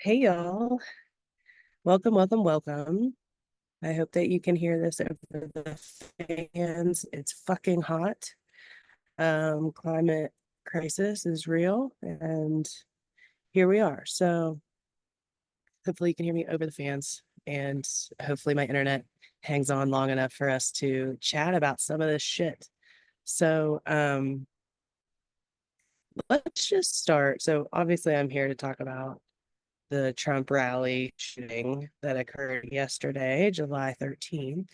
Hey y'all. Welcome, welcome, welcome. I hope that you can hear this over the fans. It's fucking hot. Climate crisis is real, and here we are. So hopefully you can hear me over the fans, and hopefully my internet hangs on long enough for us to chat about some of this shit. So let's just start. So obviously I'm here to talk about the Trump rally shooting that occurred yesterday, July 13th.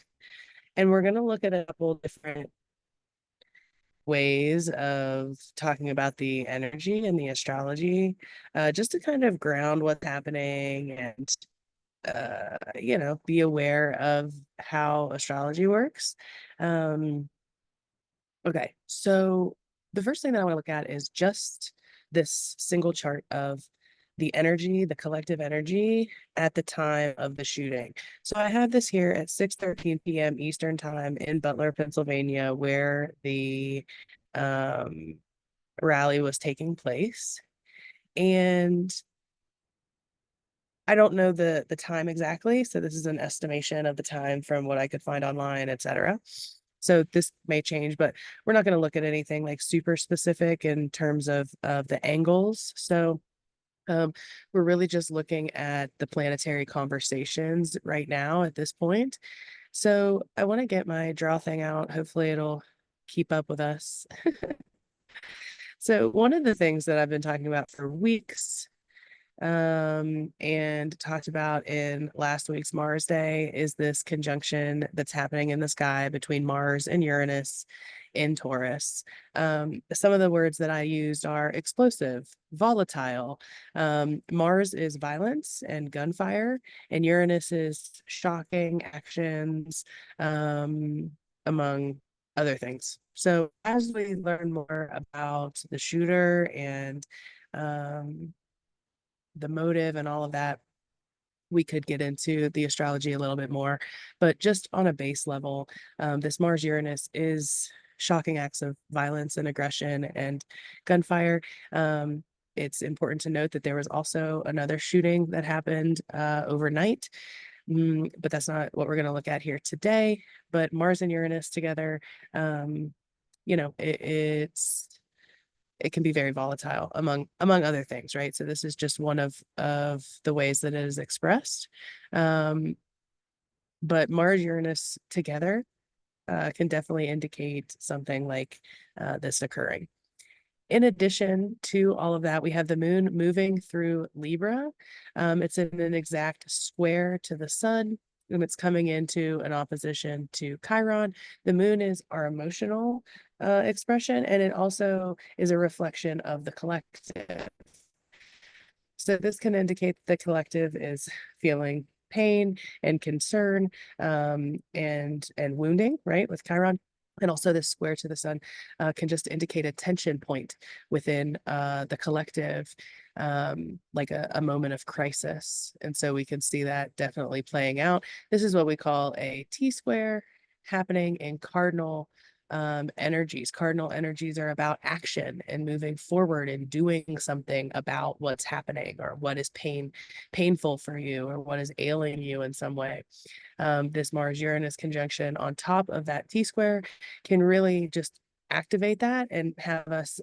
And we're going to look at a couple different ways of talking about the energy and the astrology, just to kind of ground what's happening and, be aware of how astrology works. Um, okay, so the first thing that I want to look at is just this single chart of the energy, the collective energy at the time of the shooting. So I have this here at 6:13 p.m. Eastern Time in Butler, Pennsylvania, where the um, rally was taking place. And I don't know the time exactly, so this is an estimation of the time from what I could find online, etc. So this may change, but we're not going to look at anything like super specific in terms of the angles. So we're really just looking at the planetary conversations right now at this point. So I want to get my draw thing out. Hopefully it'll keep up with us. So one of the things that I've been talking about for weeks, and talked about in last week's Mars Day is this conjunction that's happening in the sky between Mars and Uranus in Taurus. Some of the words that I used are explosive, volatile. Mars is violence and gunfire, and Uranus is shocking actions, among other things. So as we learn more about the shooter and the motive and all of that, we could get into the astrology a little bit more. But just on a base level, this Mars Uranus is shocking acts of violence and aggression and gunfire. It's important to note that there was also another shooting that happened overnight. But that's not what we're going to look at here today. But Mars and Uranus together, it's it can be very volatile among other things, right? So this is just one of the ways that it is expressed. Um, but Mars Uranus together can definitely indicate something like this occurring. In addition to all of that, we have the moon moving through Libra. It's in an exact square to the sun, and it's coming into an opposition to Chiron. The moon is our emotional expression, and it also is a reflection of the collective. So this can indicate the collective is feeling pain and concern, and wounding, right, with Chiron. And also this square to the sun can just indicate a tension point within the collective, like a moment of crisis. And so we can see that definitely playing out. This is what we call a T-square happening in cardinal energies. Cardinal energies are about action and moving forward and doing something about what's happening or what is painful for you or what is ailing you in some way. This Mars Uranus conjunction on top of that T square can really just activate that and have us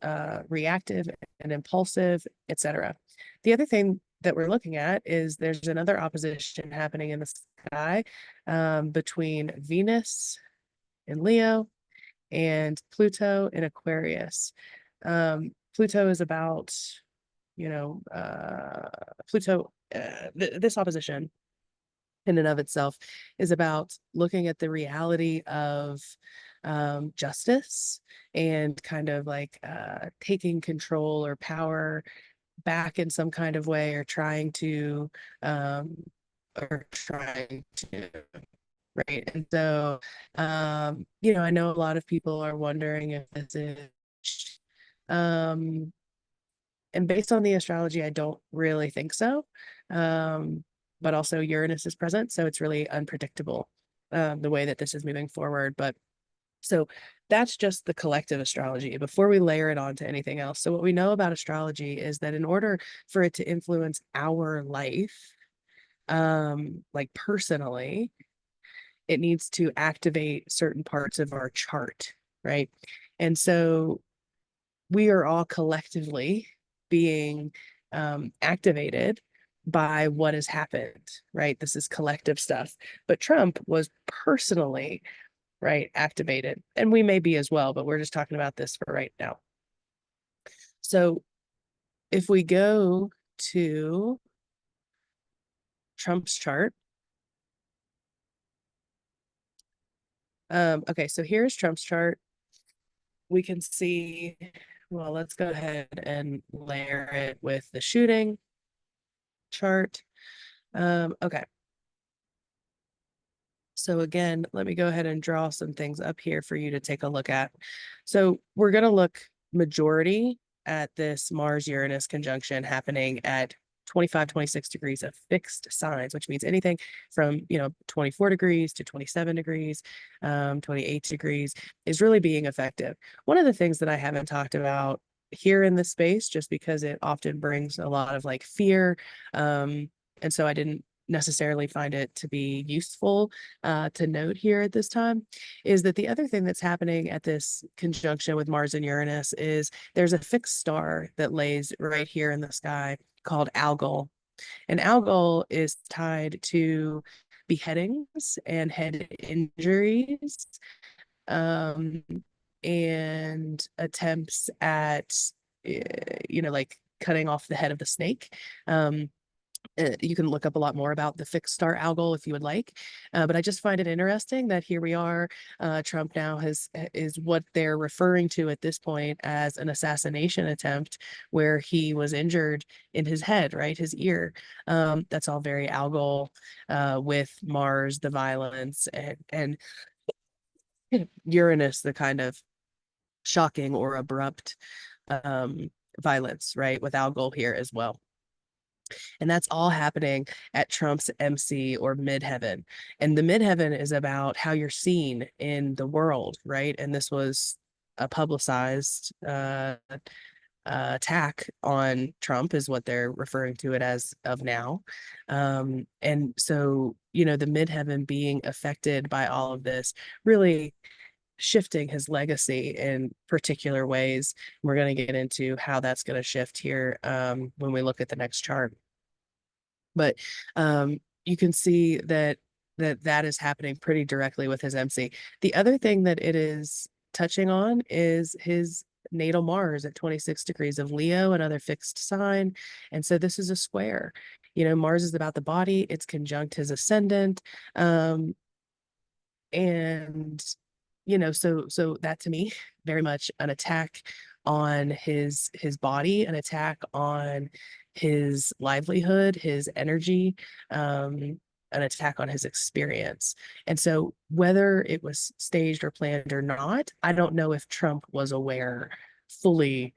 reactive and impulsive, etc. The other thing that we're looking at is there's another opposition happening in the sky between Venus in Leo and Pluto in Aquarius. Pluto is about, Pluto, this opposition in and of itself is about looking at the reality of justice and kind of like taking control or power back in some kind of way um, or trying to right? And so, I know a lot of people are wondering if this is, um, and based on the astrology, I don't really think so. But also Uranus is present, so it's really unpredictable, the way that this is moving forward. But So that's just the collective astrology before we layer it on to anything else. So what we know about astrology is that in order for it to influence our life, like personally, it needs to activate certain parts of our chart, right? And so we are all collectively being activated by what has happened, right? This is collective stuff. But Trump was personally, right, activated. And we may be as well, but we're just talking about this for right now. So if we go to Trump's chart, okay, so here's Trump's chart. We can see, well, let's go ahead and layer it with the shooting chart. Okay. So again, let me go ahead and draw some things up here for you to take a look at. So we're going to look majority at this Mars-Uranus conjunction happening at 25, 26 degrees of fixed signs, which means anything from, 24 degrees to 27 degrees, 28 degrees is really being effective. One of the things that I haven't talked about here in this space, just because it often brings a lot of like fear, and so I didn't necessarily find it to be useful to note here at this time, is that the other thing that's happening at this conjunction with Mars and Uranus is there's a fixed star that lays right here in the sky called Algol. And Algol is tied to beheadings and head injuries, um, and attempts at, like cutting off the head of the snake. You can look up a lot more about the fixed star algol if you would like. But I just find it interesting that here we are. Trump now is what they're referring to at this point as an assassination attempt, where he was injured in his head, right, his ear. That's all very algol, with Mars, the violence, and Uranus, the kind of shocking or abrupt violence, right, with algol here as well. And that's all happening at Trump's MC or midheaven. And the midheaven is about how you're seen in the world, right? And this was a publicized attack on Trump, is what they're referring to it as of now. And so, the midheaven being affected by all of this really shifting his legacy in particular ways. We're going to get into how that's going to shift here when we look at the next chart. But you can see that is happening pretty directly with his MC. The other thing that it is touching on is his natal Mars at 26 degrees of Leo, another fixed sign. And so this is a square. Mars is about the body, it's conjunct his ascendant. And so that to me, very much an attack on his body, an attack on his livelihood, his energy, an attack on his experience. And so whether it was staged or planned or not, I don't know if Trump was aware fully,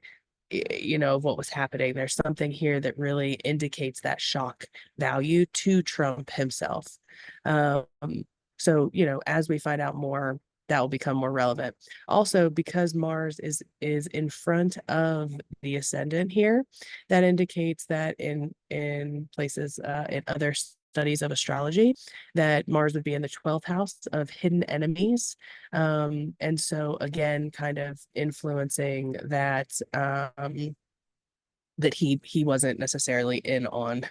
of what was happening. There's something here that really indicates that shock value to Trump himself. Um, so, as we find out more, that will become more relevant. Also, because Mars is in front of the ascendant here, that indicates that in places, in other studies of astrology, that Mars would be in the 12th house of hidden enemies. And so again, kind of influencing that he wasn't necessarily in on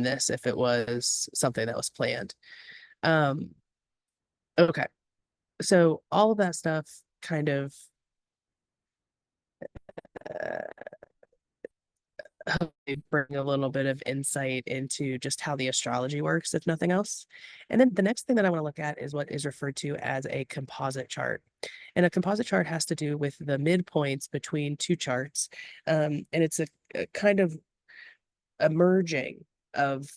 this if it was something that was planned. Um, okay. So all of that stuff kind of hopefully bring a little bit of insight into just how the astrology works, if nothing else. And then the next thing that I want to look at is what is referred to as a composite chart. And a composite chart has to do with the midpoints between two charts. And it's a kind of a merging of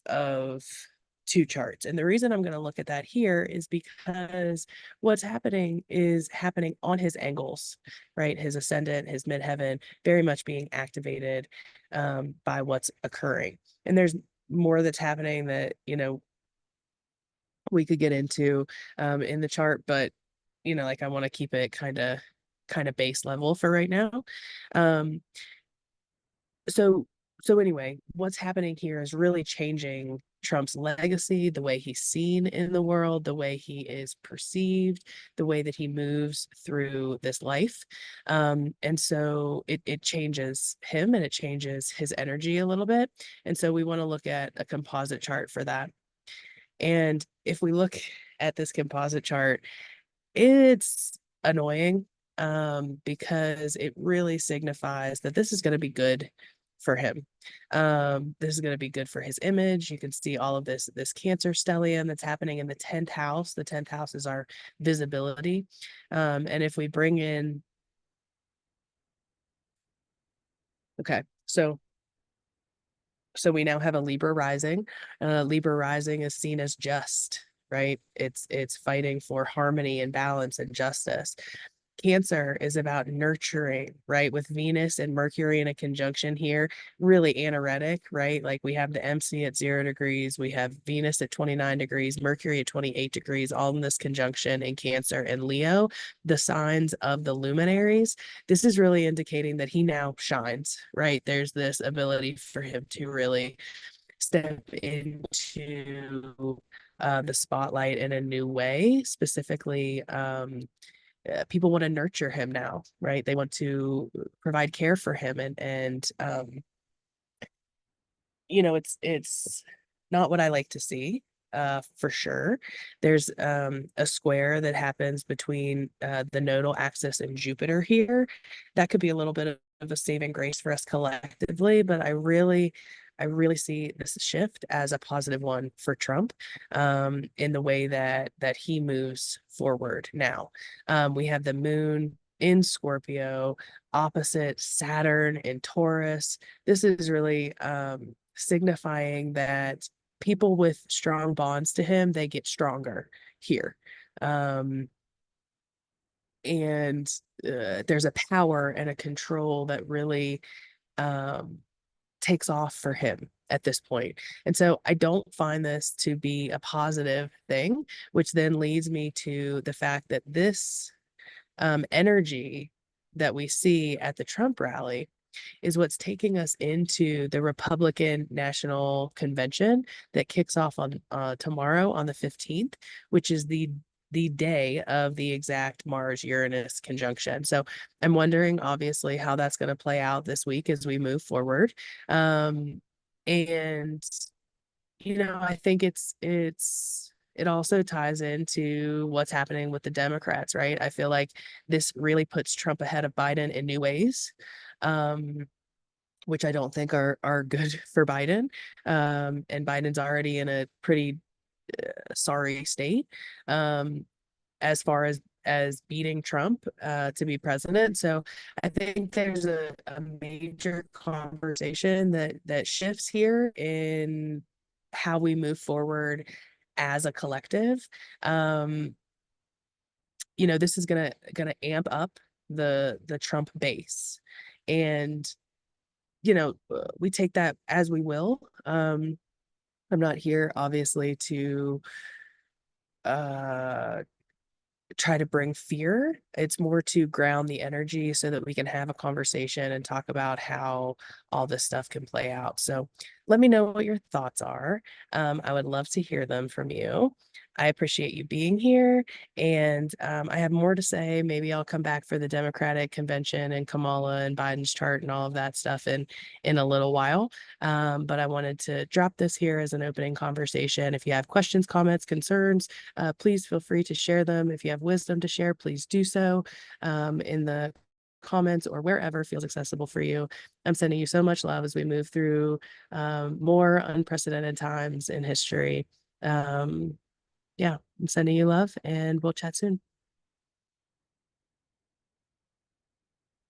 two charts. And the reason I'm going to look at that here is because what's happening is happening on his angles, right? His ascendant, his midheaven, very much being activated by what's occurring. And there's more that's happening that, we could get into in the chart, but like I want to keep it kind of base level for right now. Um, so so anyway, what's happening here is really changing Trump's legacy, the way he's seen in the world, the way he is perceived, the way that he moves through this life. And so it changes him and it changes his energy a little bit. And so we want to look at a composite chart for that. And if we look at this composite chart, it's annoying, because it really signifies that this is going to be good for him. This is going to be good for his image. You can see all of this Cancer stellium that's happening in the 10th house. The 10th house is our visibility. And if we bring in, okay, so we now have a Libra rising. Libra rising is seen as just, right? It's fighting for harmony and balance and justice. Cancer is about nurturing, right? With Venus and Mercury in a conjunction here, really anoretic, right? Like we have the MC at 0 degrees, we have Venus at 29 degrees, Mercury at 28 degrees, all in this conjunction in Cancer and Leo, the signs of the luminaries. This is really indicating that he now shines, right? There's this ability for him to really step into the spotlight in a new way, specifically. People want to nurture him now, right? They want to provide care for him, and it's not what I like to see, for sure. There's a square that happens between the nodal axis and Jupiter here. That could be a little bit of a saving grace for us collectively, but I really see this shift as a positive one for Trump, in the way that he moves forward now. We have the moon in Scorpio, opposite Saturn in Taurus. This is really signifying that people with strong bonds to him, they get stronger here. Um, and there's a power and a control that really um, takes off for him at this point. And so I don't find this to be a positive thing, which then leads me to the fact that this energy that we see at the Trump rally is what's taking us into the Republican National Convention that kicks off on tomorrow on the 15th, which is the day of the exact Mars Uranus conjunction. So I'm wondering, obviously, how that's going to play out this week as we move forward. And I think it also ties into what's happening with the Democrats, right? I feel like this really puts Trump ahead of Biden in new ways. Um, which I don't think are good for Biden. And Biden's already in a pretty sorry state, as far as beating Trump to be president. So I think there's a major conversation that shifts here in how we move forward as a collective. Um, this is gonna amp up the Trump base. And we take that as we will. I'm not here, obviously, to uh, try to bring fear. It's more to ground the energy so that we can have a conversation and talk about how all this stuff can play out. So let me know what your thoughts are. I would love to hear them from you. I appreciate you being here. And I have more to say. Maybe I'll come back for the Democratic convention and Kamala and Biden's chart and all of that stuff in a little while. But I wanted to drop this here as an opening conversation. If you have questions, comments, concerns, please feel free to share them. If you have wisdom to share, please do so in the comments or wherever feels accessible for you. I'm sending you so much love as we move through more unprecedented times in history. Yeah, I'm sending you love, and we'll chat soon.